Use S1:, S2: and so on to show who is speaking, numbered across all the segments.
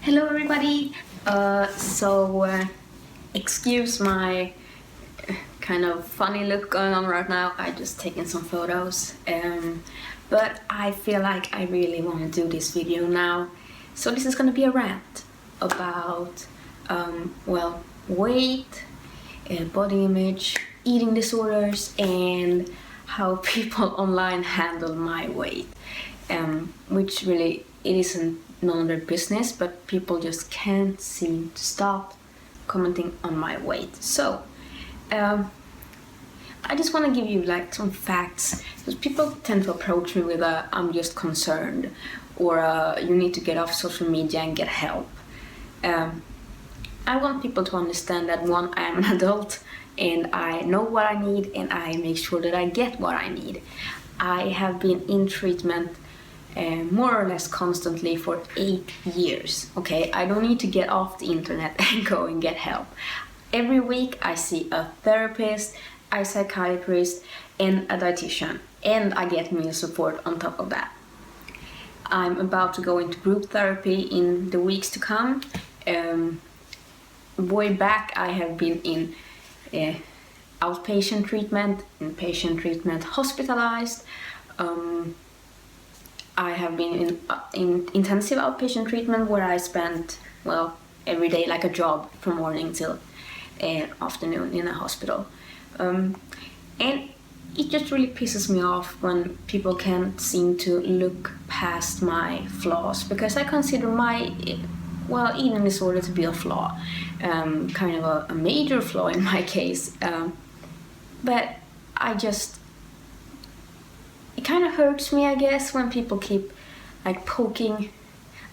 S1: Hello everybody! Excuse my kind of funny look going on right now. I just taken some photos, but I feel like I really want to do this video now. So this is gonna be a rant about, weight, body image, eating disorders, and how people online handle my weight, which really it isn't none of their business, but people just can't seem to stop commenting on my weight. So I just want to give you like some facts, because people tend to approach me with a "I'm just concerned" or "you need to get off social media and get help." I want people to understand that one, I am an adult and I know what I need and I make sure that I get what I need. I have been in treatment more or less constantly for 8 years. Okay, I don't need to get off the internet and go and get help. Every week I see a therapist, a psychiatrist, and a dietitian, and I get meal support on top of that. I'm about to go into group therapy in the weeks to come. Way back I have been in outpatient treatment, inpatient treatment, hospitalized. I have been in intensive outpatient treatment where I spent, every day like a job from morning till afternoon in a hospital. And it just really pisses me off when people can't seem to look past my flaws, because I consider my eating disorder to be a flaw, kind of a major flaw in my case. But it kind of hurts me, I guess, when people keep like poking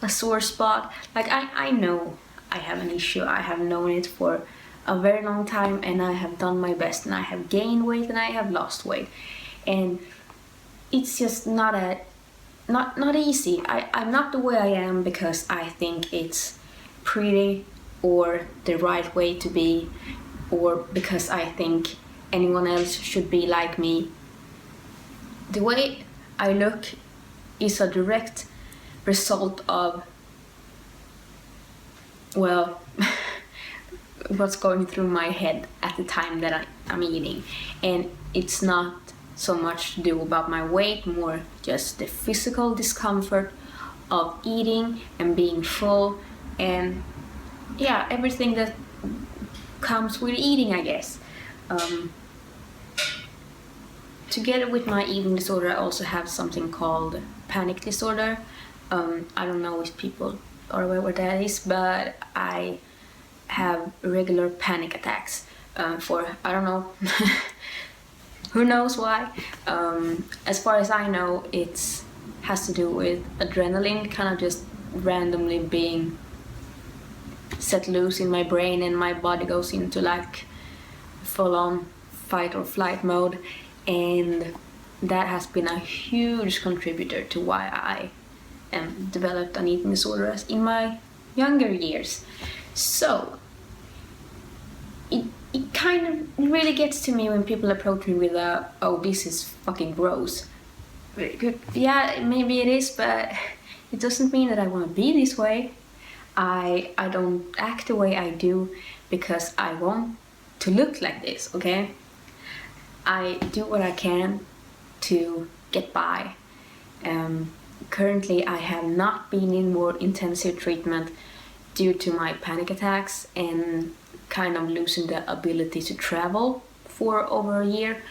S1: a sore spot. Like I know I have an issue. I have known it for a very long time, and I have done my best, and I have gained weight and I have lost weight, and it's just not easy. I'm not the way I am because I think it's pretty or the right way to be, or because I think anyone else should be like me. The way I look is a direct result of, what's going through my head at the time that I'm eating. And it's not so much to do about my weight, more just the physical discomfort of eating and being full, and everything that comes with eating, I guess. Together with my eating disorder, I also have something called panic disorder. I don't know if people are aware what that is, but I have regular panic attacks for, I don't know, who knows why. As far as I know, it has to do with adrenaline kind of just randomly being set loose in my brain, and my body goes into like full-on fight or flight mode. And that has been a huge contributor to why I developed an eating disorder in my younger years. So it kind of really gets to me when people approach me with "oh, this is fucking gross." Yeah, maybe it is, but it doesn't mean that I want to be this way. I don't act the way I do because I want to look like this, okay? I do what I can to get by. Currently I have not been in more intensive treatment due to my panic attacks and kind of losing the ability to travel for over a year.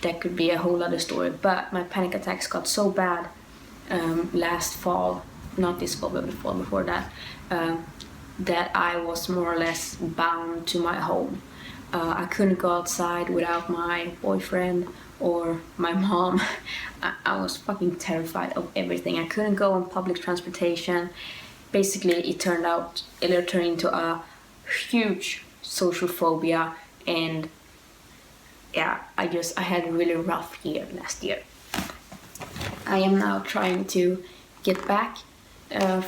S1: That could be a whole other story, but my panic attacks got so bad last fall, not this fall but the fall before that, that I was more or less bound to my home. I couldn't go outside without my boyfriend or my mom. I was fucking terrified of everything. I couldn't go on public transportation. Basically, it turned into a huge social phobia, and I had a really rough year last year. I am now trying to get back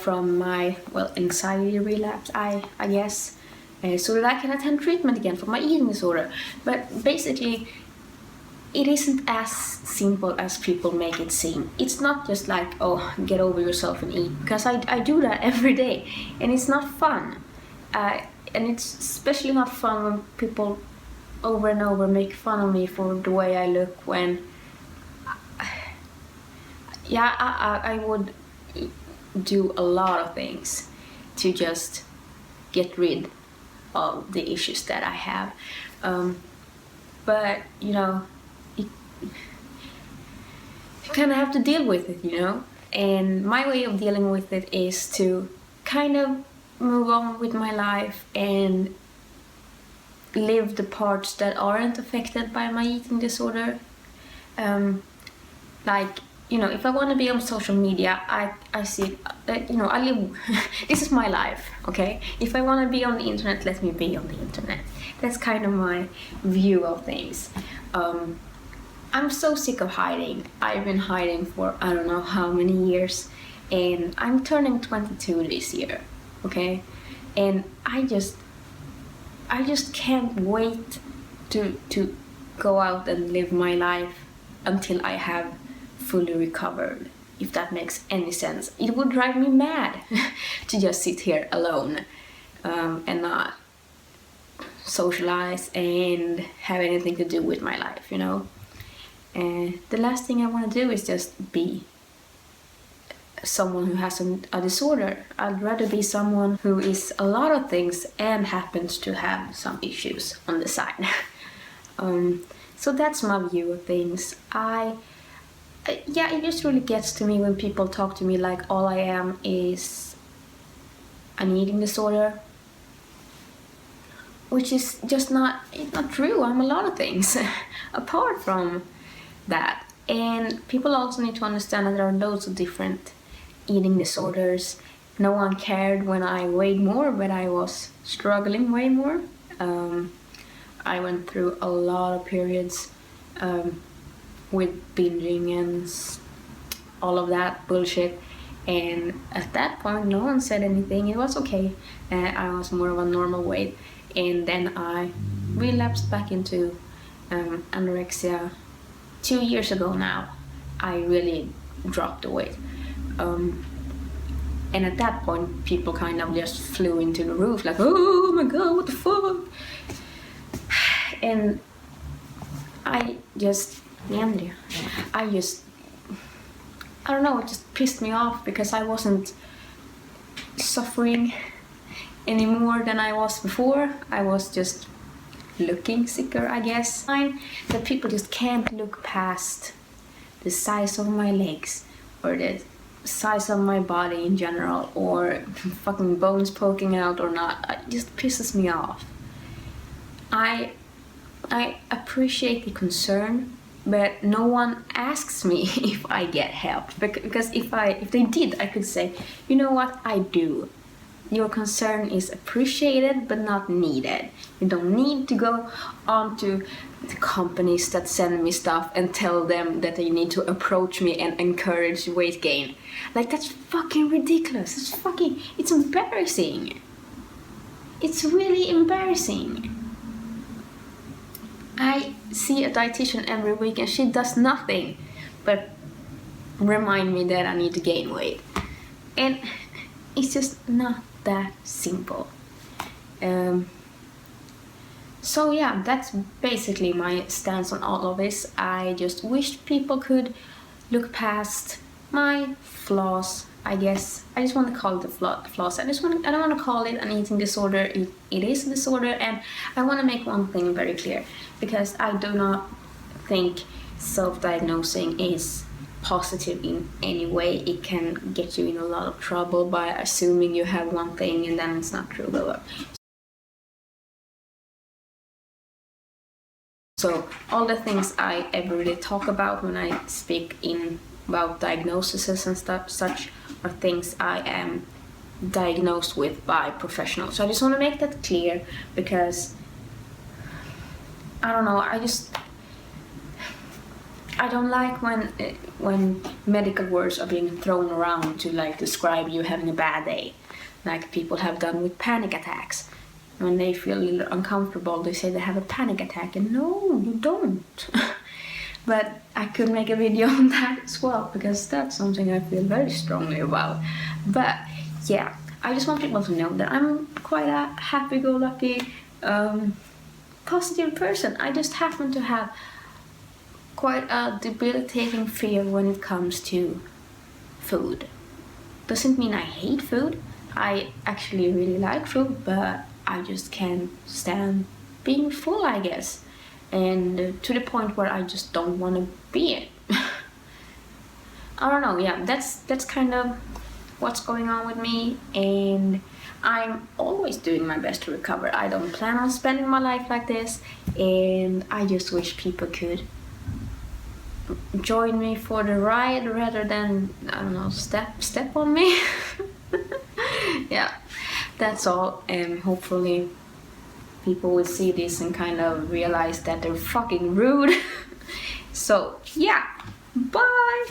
S1: from my anxiety relapse, I guess. So that I can attend treatment again for my eating disorder. But basically, it isn't as simple as people make it seem. It's not just like, oh, get over yourself and eat, because I do that every day, and it's not fun. And it's especially not fun when people over and over make fun of me for the way I look when, yeah, I would do a lot of things to just get rid of the issues that I have. But, you know, you kind of have to deal with it, you know? And my way of dealing with it is to kind of move on with my life and live the parts that aren't affected by my eating disorder. Like, you know, if I want to be on social media, I see, you know, I live, this is my life, okay? If I want to be on the internet, let me be on the internet. That's kind of my view of things. I'm so sick of hiding. I've been hiding for I don't know how many years, and I'm turning 22 this year, okay? And I just can't wait to go out and live my life until I have fully recovered, if that makes any sense. It would drive me mad to just sit here alone and not socialize and have anything to do with my life, you know? And the last thing I want to do is just be someone who has a disorder. I'd rather be someone who is a lot of things and happens to have some issues on the side. So that's my view of things. Yeah, it just really gets to me when people talk to me like all I am is an eating disorder, which is just not true. I'm a lot of things apart from that. And people also need to understand that there are loads of different eating disorders. No one cared when I weighed more, but I was struggling way more. I went through a lot of periods with binging and all of that bullshit, and at that point no one said anything. It was okay. I was more of a normal weight, and then I relapsed back into anorexia 2 years ago now. I really dropped the weight, and at that point people kind of just flew into the roof like, oh my god, what the fuck. And I don't know, it just pissed me off because I wasn't suffering any more than I was before. I was just looking sicker, I guess. That people just can't look past the size of my legs or the size of my body in general, or fucking bones poking out or not. It just pisses me off. I appreciate the concern, but no one asks me if I get help, because if they did, I could say, you know what, I do. Your concern is appreciated but not needed. You don't need to go on to the companies that send me stuff and tell them that they need to approach me and encourage weight gain. Like, that's fucking ridiculous. It's embarrassing. It's really embarrassing. I see a dietitian every week and she does nothing but remind me that I need to gain weight. And it's just not that simple. So yeah, that's basically my stance on all of this. I just wish people could look past my flaws, I guess. I just want to call it the flaws. I don't want to call it an eating disorder. It is a disorder, and I want to make one thing very clear, because I do not think self-diagnosing is positive in any way. It can get you in a lot of trouble by assuming you have one thing and then it's not true. Blah, blah. So all the things I ever really talk about when I speak about diagnoses and such are things I am diagnosed with by professionals. So I just want to make that clear, because I don't know, I don't like when medical words are being thrown around to like describe you having a bad day, like people have done with panic attacks. When they feel a little uncomfortable, they say they have a panic attack, and no, you don't. But I could make a video on that as well, because that's something I feel very strongly about. But yeah, I just want people to know that I'm quite a happy-go-lucky, positive person. I just happen to have quite a debilitating fear when it comes to food. Doesn't mean I hate food. I actually really like food, but I just can't stand being full, I guess. And to the point where I just don't want to be it. I don't know, yeah, that's kind of what's going on with me, and I'm always doing my best to recover. I don't plan on spending my life like this, and I just wish people could join me for the ride rather than, I don't know, step on me. Yeah, that's all, and hopefully people will see this and kind of realize that they're fucking rude. So yeah, bye.